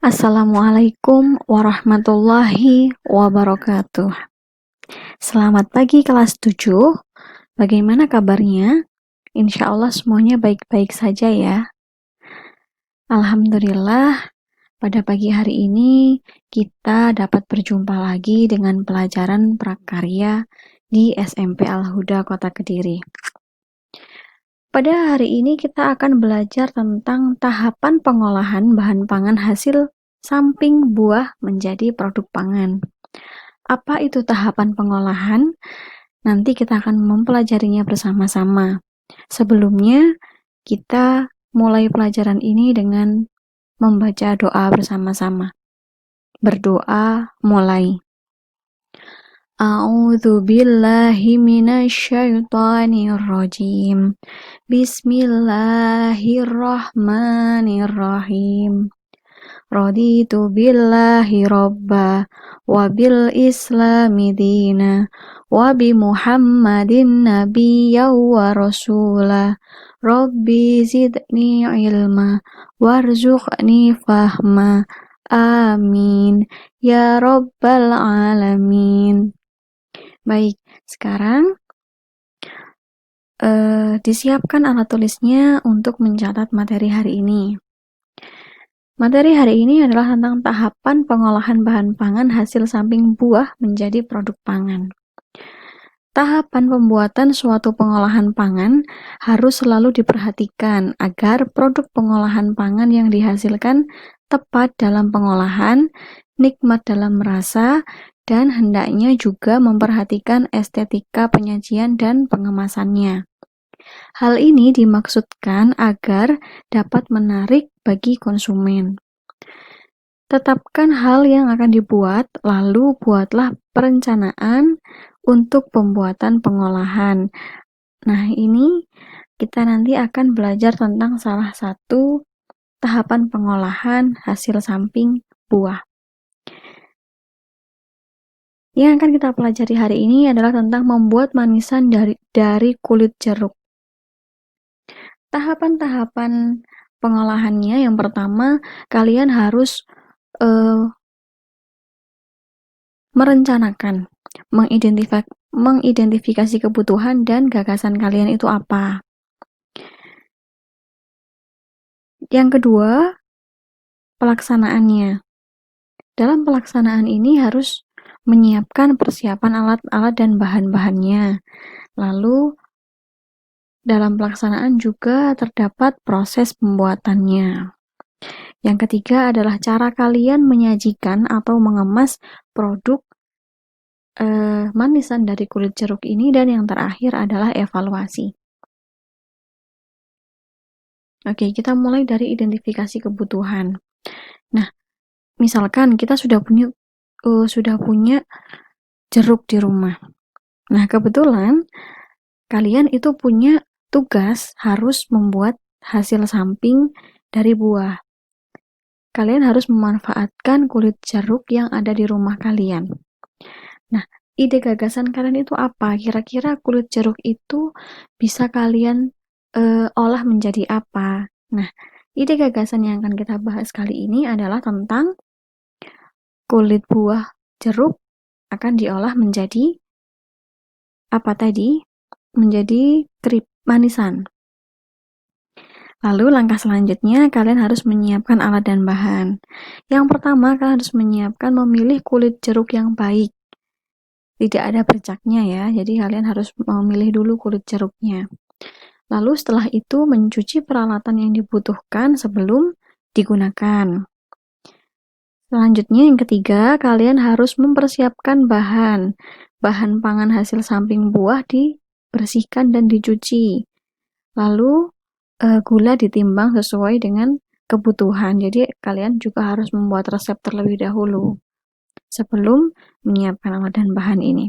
Assalamualaikum warahmatullahi wabarakatuh. Selamat pagi kelas 7. Bagaimana kabarnya? Insya Allah semuanya baik-baik saja ya. Alhamdulillah, pada pagi hari ini kita dapat berjumpa lagi dengan pelajaran prakarya di SMP Al-Huda Kota Kediri. Pada hari ini kita akan belajar tentang tahapan pengolahan bahan pangan hasil samping buah menjadi produk pangan. Apa itu tahapan pengolahan? Nanti kita akan mempelajarinya bersama-sama. Sebelumnya, kita mulai pelajaran ini dengan membaca doa bersama-sama. Berdoa mulai. A'udzu billahi minasyaitonir rajim. Bismillahirrahmanirrahim. Raditu billahi robba wa bil islami dina wa bi muhammadin nabiyya wa rasula rabbi zidni ilma warzuqni fahma amin ya rabbal alamin. Baik, sekarang disiapkan alat tulisnya untuk mencatat materi hari ini. Materi hari ini adalah tentang tahapan pengolahan bahan pangan hasil samping buah menjadi produk pangan. Tahapan pembuatan suatu pengolahan pangan harus selalu diperhatikan agar produk pengolahan pangan yang dihasilkan tepat dalam pengolahan, nikmat dalam rasa, dan hendaknya juga memperhatikan estetika penyajian dan pengemasannya. Hal ini dimaksudkan agar dapat menarik bagi konsumen. Tetapkan hal yang akan dibuat, lalu buatlah perencanaan untuk pembuatan pengolahan. Nah, ini kita nanti akan belajar tentang salah satu tahapan pengolahan hasil samping buah. Yang akan kita pelajari hari ini adalah tentang membuat manisan dari kulit jeruk. Tahapan-tahapan pengolahannya, yang pertama, kalian harus merencanakan, mengidentifikasi kebutuhan dan gagasan kalian itu apa. Yang kedua, pelaksanaannya. Dalam pelaksanaan ini harus menyiapkan persiapan alat-alat dan bahan-bahannya. Lalu, dalam pelaksanaan juga terdapat proses pembuatannya. Yang ketiga adalah cara kalian menyajikan atau mengemas produk manisan dari kulit jeruk ini, dan yang terakhir adalah evaluasi. Oke, kita mulai dari identifikasi kebutuhan. Nah, misalkan kita sudah punya jeruk di rumah. Nah, kebetulan kalian itu punya tugas harus membuat hasil samping dari buah. Kalian harus memanfaatkan kulit jeruk yang ada di rumah kalian. Nah, ide gagasan kalian itu apa? Kira-kira kulit jeruk itu bisa kalian olah menjadi apa? Nah, ide gagasan yang akan kita bahas kali ini adalah tentang kulit buah jeruk akan diolah menjadi apa tadi? Menjadi manisan. Lalu langkah selanjutnya kalian harus menyiapkan alat dan bahan. Yang pertama, kalian harus memilih kulit jeruk yang baik. Tidak ada bercaknya ya, jadi kalian harus memilih dulu kulit jeruknya. Lalu setelah itu mencuci peralatan yang dibutuhkan sebelum digunakan. Selanjutnya yang ketiga, kalian harus mempersiapkan bahan pangan hasil samping buah dibersihkan dan dicuci. Lalu gula ditimbang sesuai dengan kebutuhan. Jadi kalian juga harus membuat resep terlebih dahulu sebelum menyiapkan alat dan bahan ini.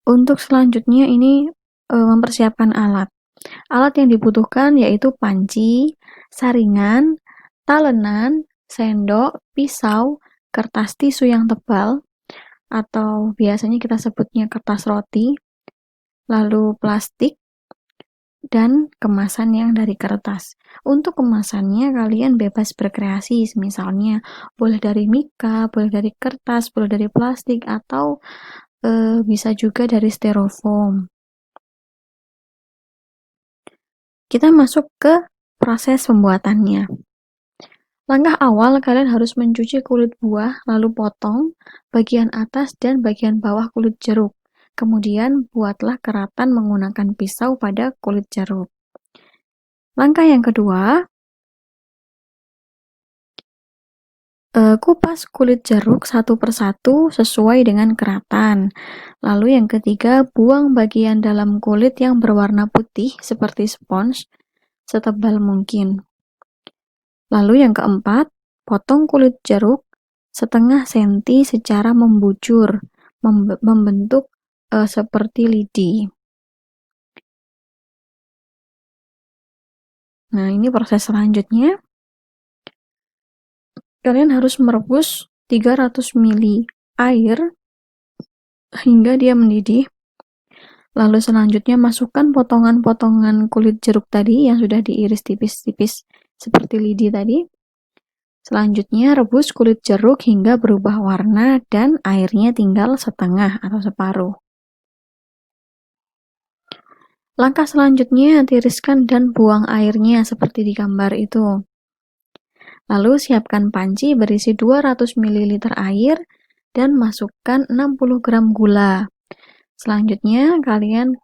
Untuk selanjutnya ini mempersiapkan alat. Alat yang dibutuhkan yaitu panci, saringan, talenan, sendok, pisau, kertas tisu yang tebal, atau biasanya kita sebutnya kertas roti, lalu plastik, dan kemasan yang dari kertas. Untuk kemasannya kalian bebas berkreasi, misalnya boleh dari mika, boleh dari kertas, boleh dari plastik, atau bisa juga dari styrofoam. Kita masuk ke proses pembuatannya. Langkah awal, kalian harus mencuci kulit buah, lalu potong bagian atas dan bagian bawah kulit jeruk. Kemudian buatlah keratan menggunakan pisau pada kulit jeruk. Langkah yang kedua, kupas kulit jeruk satu persatu sesuai dengan keratan. Lalu yang ketiga, buang bagian dalam kulit yang berwarna putih seperti spons setebal mungkin. Lalu yang keempat, potong kulit jeruk setengah senti secara membujur, membentuk seperti lidi. Nah, ini proses selanjutnya. Kalian harus merebus 300 ml air hingga dia mendidih. Lalu selanjutnya masukkan potongan-potongan kulit jeruk tadi yang sudah diiris tipis-tipis seperti lidi tadi. Selanjutnya rebus kulit jeruk hingga berubah warna dan airnya tinggal setengah atau separuh. Langkah selanjutnya tiriskan dan buang airnya seperti di gambar itu. Lalu siapkan panci berisi 200 ml air dan masukkan 60 gram gula. Selanjutnya kalian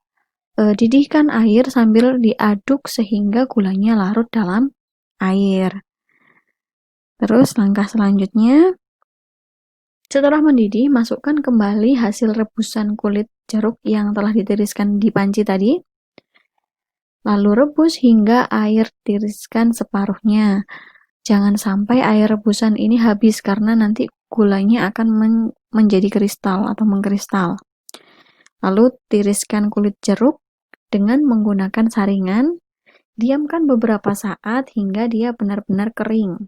didihkan air sambil diaduk sehingga gulanya larut dalam air. Terus langkah selanjutnya, setelah mendidih, masukkan kembali hasil rebusan kulit jeruk yang telah ditiriskan di panci tadi. Lalu rebus hingga air tiriskan separuhnya. Jangan sampai air rebusan ini habis karena nanti gulanya akan menjadi kristal atau mengkristal. Lalu tiriskan kulit jeruk dengan menggunakan saringan. Diamkan beberapa saat hingga dia benar-benar kering.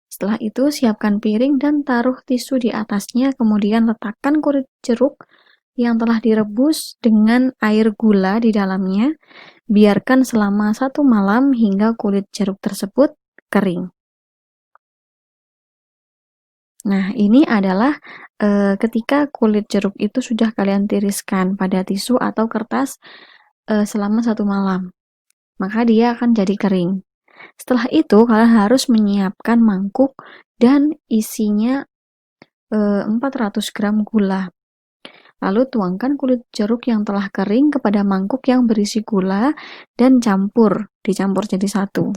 Setelah itu, siapkan piring dan taruh tisu di atasnya, kemudian letakkan kulit jeruk yang telah direbus dengan air gula di dalamnya. Biarkan selama 1 malam hingga kulit jeruk tersebut kering. Nah, ini adalah ketika kulit jeruk itu sudah kalian tiriskan pada tisu atau kertas selama 1 malam. Maka dia akan jadi kering. Setelah itu, kalian harus menyiapkan mangkuk dan isinya 400 gram gula. Lalu tuangkan kulit jeruk yang telah kering kepada mangkuk yang berisi gula dan dicampur jadi satu.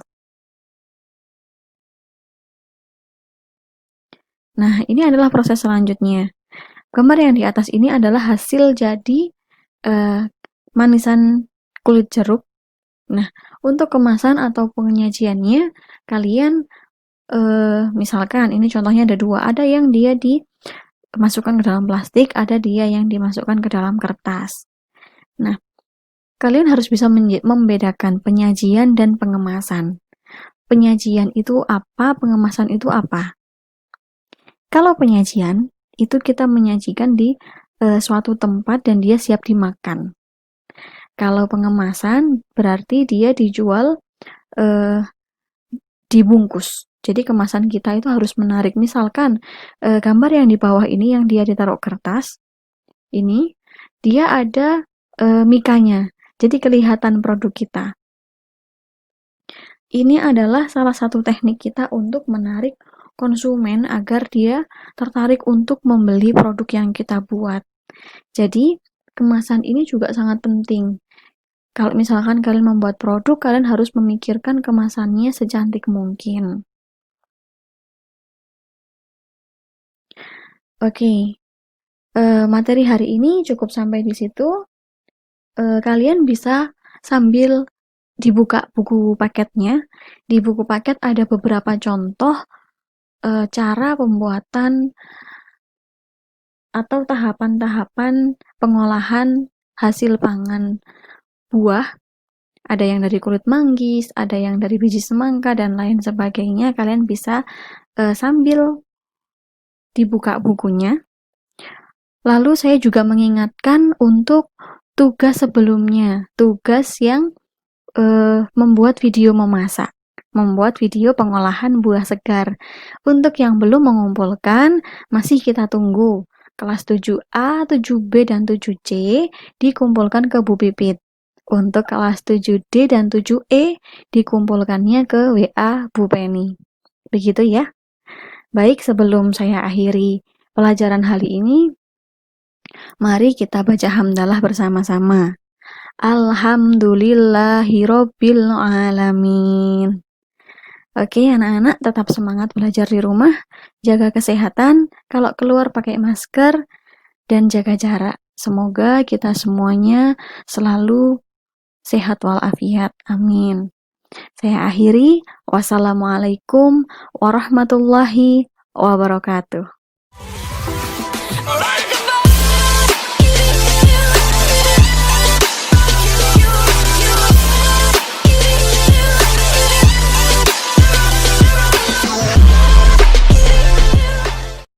Nah, ini adalah proses selanjutnya. Gambar yang di atas ini adalah hasil jadi manisan kulit jeruk. Nah, untuk kemasan atau penyajiannya, kalian misalkan ini contohnya ada 2, ada yang dia dimasukkan ke dalam plastik, ada dia yang dimasukkan ke dalam kertas. Nah, kalian harus bisa membedakan penyajian dan pengemasan. Penyajian itu apa, pengemasan itu apa? Kalau penyajian, itu kita menyajikan di suatu tempat dan dia siap dimakan. Kalau pengemasan, berarti dia dijual dibungkus. Jadi kemasan kita itu harus menarik. Misalkan gambar yang di bawah ini yang dia ditaruh kertas, ini dia ada mikanya. Jadi kelihatan produk kita. Ini adalah salah satu teknik kita untuk menarik konsumen agar dia tertarik untuk membeli produk yang kita buat. Jadi kemasan ini juga sangat penting. Kalau misalkan kalian membuat produk, kalian harus memikirkan kemasannya secantik mungkin. Oke, materi hari ini cukup sampai di situ. Kalian bisa sambil dibuka buku paketnya. Di buku paket ada beberapa contoh cara pembuatan atau tahapan-tahapan pengolahan hasil pangan buah. Ada yang dari kulit manggis, ada yang dari biji semangka, dan lain sebagainya. Kalian bisa sambil dibuka bukunya. Lalu saya juga mengingatkan untuk tugas sebelumnya, tugas yang membuat video memasak, membuat video pengolahan buah segar. Untuk yang belum mengumpulkan, masih kita tunggu. Kelas 7A, 7B, dan 7C dikumpulkan ke Bu Pipit. Untuk kelas 7D dan 7E dikumpulkannya ke WA Bu Penny. Begitu ya. Baik, sebelum saya akhiri pelajaran hari ini, mari kita baca hamdalah bersama-sama. Alhamdulillahirabbil alamin. Oke, anak-anak tetap semangat belajar di rumah, jaga kesehatan, kalau keluar pakai masker, dan jaga jarak. Semoga kita semuanya selalu sehat walafiat. Amin. Saya akhiri. Wassalamualaikum warahmatullahi wabarakatuh.